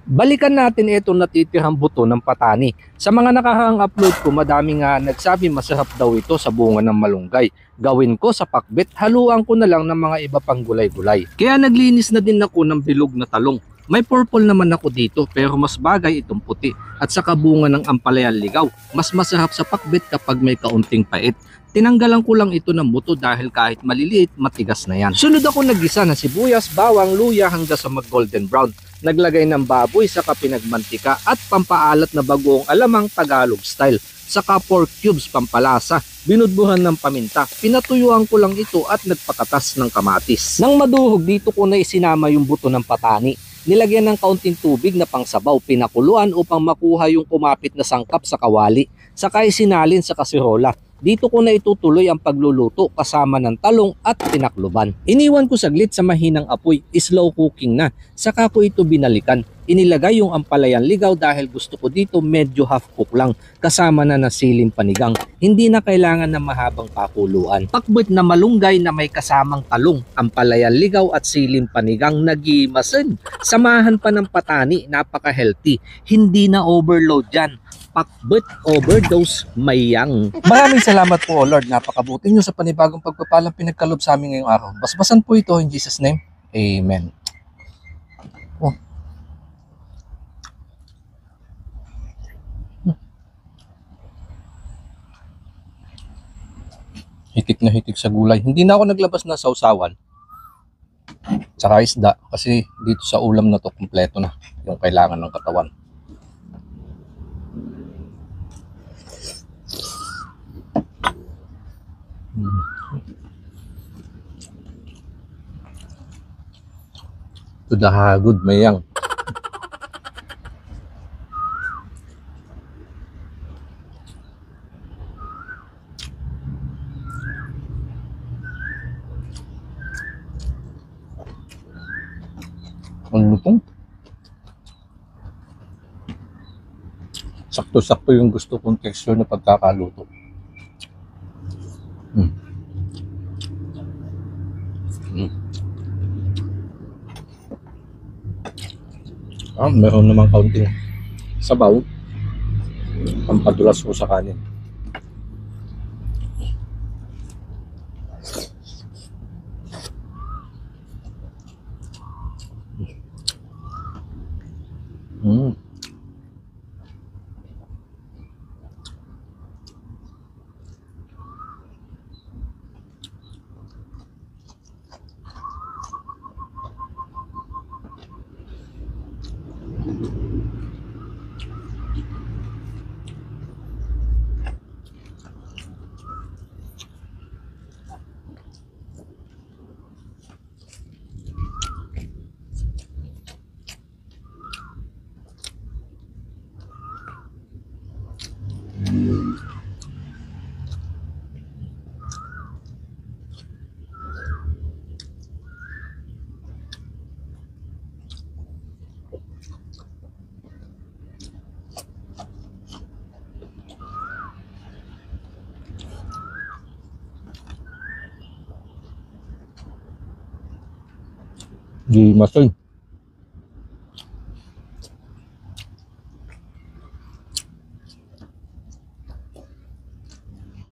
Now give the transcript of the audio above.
Balikan natin itong natitirang buto ng patani. Sa mga nakakang upload ko, madami nga nagsabi masarap daw ito sa bunga ng malunggay. Gawin ko sa pakbet, haluan ko na lang ng mga iba pang gulay-gulay. Kaya naglinis na din ako ng bilog na talong. May purple naman ako dito pero mas bagay itong puti. At sa kabunga ng ampalayan ligaw, mas masarap sa pakbet kapag may kaunting pait. Tinanggalan ko lang ito ng buto dahil kahit maliliit, matigas na yan. Sunod ako naggisa ng sibuyas, bawang, luya hanggang sa mag golden brown. Naglagay ng baboy saka pinagmantika at pampaalat na bagoong alamang Tagalog style. Saka pork cubes pampalasa, binudbuhan ng paminta. Pinatuyuan ko lang ito at nagpakatas ng kamatis. Nang maduhog dito ko na isinama yung buto ng patani. Nilagyan ng kaunting tubig na pangsabaw, pinakuluan upang makuha yung kumapit na sangkap sa kawali. Saka isinalin sa kasirola. Dito ko na itutuloy ang pagluluto kasama ng talong at tinakluban. Iniwan ko saglit sa mahinang apoy, slow cooking na. Saka ko ito binalikan. Inilagay yung ampalayan ligaw dahil gusto ko dito medyo half cook lang kasama na siling panigang. Hindi na kailangan ng mahabang pakuluan. Pakbet na malunggay na may kasamang talong, ampalayan ligaw at siling panigang nagimasin. Samahan pa ng patani, napaka-healthy. Hindi na overload yan. Pakbet overdose mayang. Maraming salamat po, Lord. Napakabuti nyo sa panibagong pagpapalang pinagkalob sa amin ngayong araw. Basbasan po ito in Jesus' name. Amen. Oh. Hitik na hitik sa gulay. Hindi na ako naglabas na sausawan. Tsaka isda. Kasi dito sa ulam na to, kompleto na yung kailangan ng katawan. To the hagod mayang. Ang lutong. Sakto-sakto yung gusto kong texture na pagkakaluto. Meron naman kaunting sabaw. Pampadulas ko sa kanin. Di masoy.